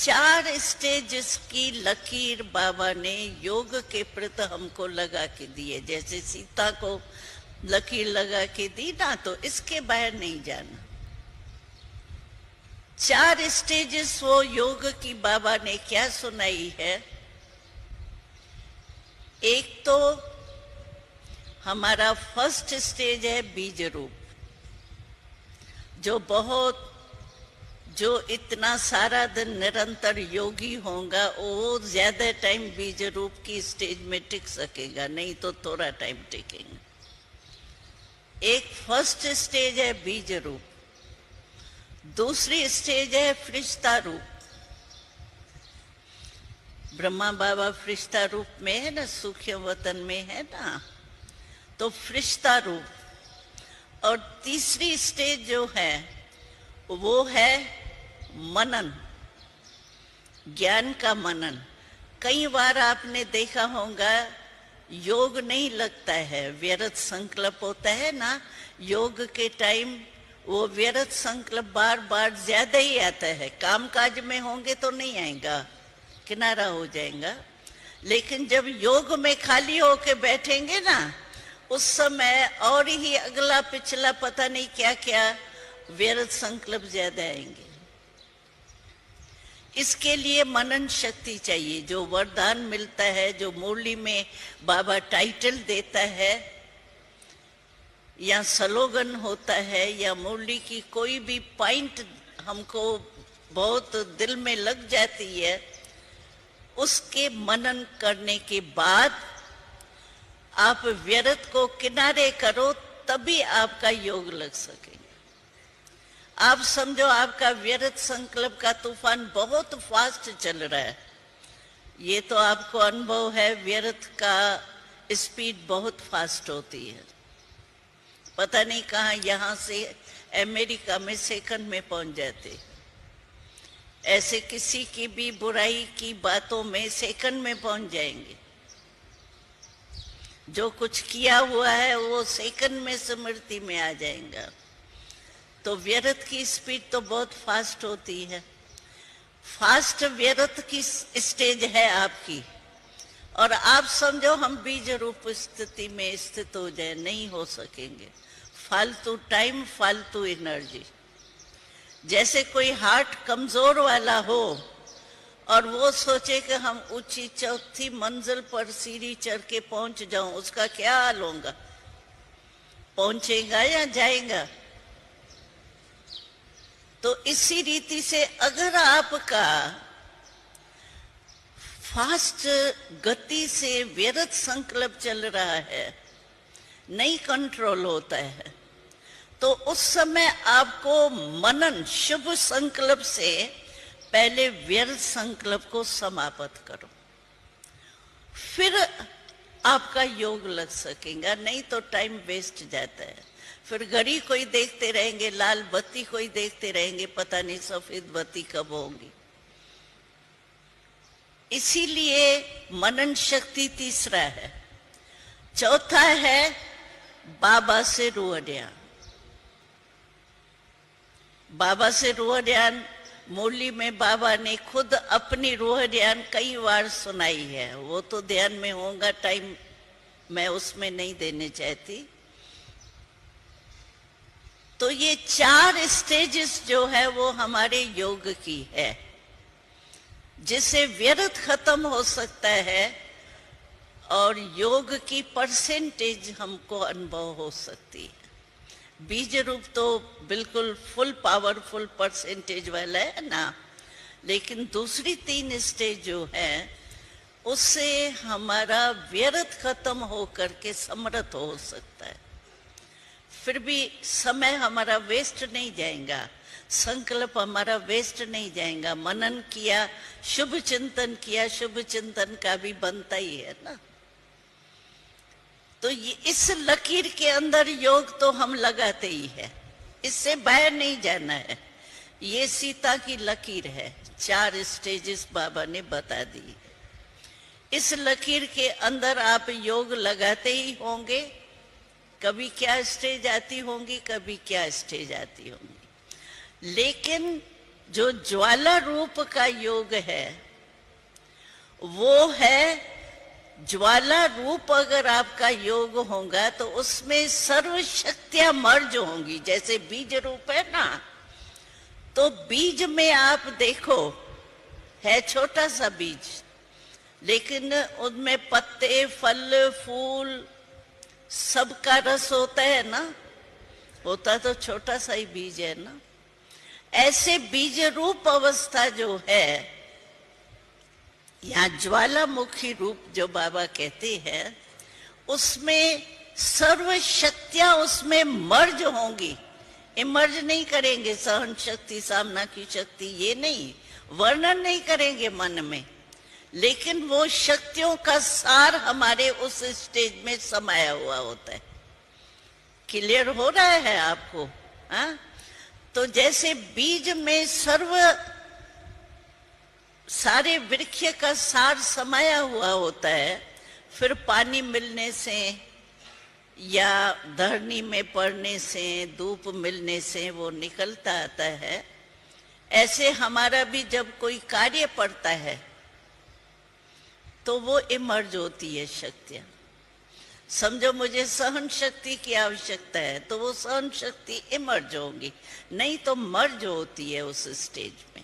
4 stages की लकीर बाबा ने योग के प्रति हमको लगा के दिए। जैसे सीता को लकीर लगा के दी ना, तो इसके बाहर नहीं जाना। 4 स्टेजेस वो योग की बाबा ने क्या सुनाई है। एक तो हमारा फर्स्ट स्टेज है बीज रूप, जो इतना सारा दिन निरंतर योगी होगा वो ज्यादा टाइम बीज रूप की स्टेज में टिक सकेगा, नहीं तो थोड़ा टाइम टिकेगा। एक फर्स्ट स्टेज है बीज रूप, दूसरी स्टेज है फरिश्ता रूप। ब्रह्मा बाबा फरिश्ता रूप में है ना, सूक्ष्म वतन में है ना, तो फरिश्ता रूप। और तीसरी स्टेज जो है वो है मनन, ज्ञान का मनन। कई बार आपने देखा होगा योग नहीं लगता है, व्यर्थ संकल्प होता है ना योग के टाइम, वो व्यर्थ संकल्प बार बार ज्यादा ही आता है। काम काज में होंगे तो नहीं आएगा, किनारा हो जाएगा। लेकिन जब योग में खाली होके बैठेंगे ना, उस समय और ही अगला पिछला पता नहीं क्या क्या व्यर्थ संकल्प ज्यादा आएंगे। इसके लिए मनन शक्ति चाहिए। जो वरदान मिलता है, जो मुरली में बाबा टाइटल देता है, या स्लोगन होता है, या मुरली की कोई भी पॉइंट हमको बहुत दिल में लग जाती है, उसके मनन करने के बाद आप व्यर्थ को किनारे करो, तभी आपका योग लग सकेगा। आप समझो आपका व्यर्थ संकल्प का तूफान बहुत फास्ट चल रहा है, ये तो आपको अनुभव है। व्यर्थ का स्पीड बहुत फास्ट होती है, पता नहीं कहाँ यहाँ से अमेरिका में सेकंड में पहुंच जाते। ऐसे किसी की भी बुराई की बातों में सेकंड में पहुंच जाएंगे। जो कुछ किया हुआ है वो सेकंड में स्मृति में आ जाएगा। तो व्यर्थ की स्पीड तो बहुत फास्ट होती है। फास्ट व्यर्थ की स्टेज है आपकी, और आप समझो हम बीज रूप स्थिति में स्थित हो जाए, नहीं हो सकेंगे। फालतू टाइम, फालतू एनर्जी। जैसे कोई हार्ट कमजोर वाला हो और वो सोचे कि हम ऊंची चौथी मंजिल पर सीढ़ी चढ़ के पहुंच जाऊं, उसका क्या हाल होगा? पहुंचेगा या जाएगा? तो इसी रीति से अगर आपका फास्ट गति से व्यर्थ संकल्प चल रहा है, नहीं कंट्रोल होता है, तो उस समय आपको मनन शुभ संकल्प से पहले व्यर्थ संकल्प को समाप्त करो, फिर आपका योग लग सकेगा। नहीं तो टाइम वेस्ट जाता है। फिर घड़ी कोई देखते रहेंगे, लाल बत्ती कोई देखते रहेंगे, पता नहीं सफेद बत्ती कब होगी। इसीलिए मनन शक्ति तीसरा है। चौथा है बाबा से रूह ध्यान। बाबा से रूह ध्यान मुरली में बाबा ने खुद अपनी रूह ध्यान कई बार सुनाई है। वो तो ध्यान में होगा, टाइम मैं उसमें नहीं देने चाहती। तो ये 4 स्टेजेस जो है वो हमारे योग की है, जिससे व्यर्थ खत्म हो सकता है और योग की परसेंटेज हमको अनुभव हो सकती है। बीज रूप तो बिल्कुल फुल पावरफुल परसेंटेज वाला है ना, लेकिन दूसरी 3 स्टेज जो है उससे हमारा व्यर्थ खत्म हो करके समर्थ हो सकता है। फिर भी समय हमारा वेस्ट नहीं जाएगा, संकल्प हमारा वेस्ट नहीं जाएगा। मनन किया, शुभ चिंतन किया, शुभ चिंतन का भी बनता ही है ना। तो ये इस लकीर के अंदर योग तो हम लगाते ही है, इससे बाहर नहीं जाना है। ये सीता की लकीर है, 4 स्टेजेस बाबा ने बता दी। इस लकीर के अंदर आप योग लगाते ही होंगे। कभी क्या स्टेज आती होंगी, कभी क्या स्टेज आती होंगी, लेकिन जो ज्वाला रूप का योग है वो है, ज्वाला रूप अगर आपका योग होगा तो उसमें सर्व शक्तियां मर्ज होंगी। जैसे बीज रूप है ना, तो बीज में आप देखो है छोटा सा बीज, लेकिन उनमें पत्ते, फल, फूल सबका रस होता है ना, होता तो छोटा सा ही बीज है ना। ऐसे बीज रूप अवस्था जो है, या ज्वालामुखी रूप जो बाबा कहते हैं, उसमें सर्व शक्तियां उसमें मर्ज होंगी। इमर्ज नहीं करेंगे, सहन शक्ति, सामना की शक्ति, ये नहीं वर्णन नहीं करेंगे मन में, लेकिन वो शक्तियों का सार हमारे उस स्टेज में समाया हुआ होता है। क्लियर हो रहा है आपको? हाँ, तो जैसे बीज में सारे वृक्ष का सार समाया हुआ होता है, फिर पानी मिलने से या धरनी में पड़ने से, धूप मिलने से वो निकलता आता है। ऐसे हमारा भी जब कोई कार्य पड़ता है तो वो इमर्ज होती है शक्तियां। समझो मुझे सहन शक्ति की आवश्यकता है तो वो सहन शक्ति इमर्ज होगी, नहीं तो मर्ज होती है उस स्टेज में।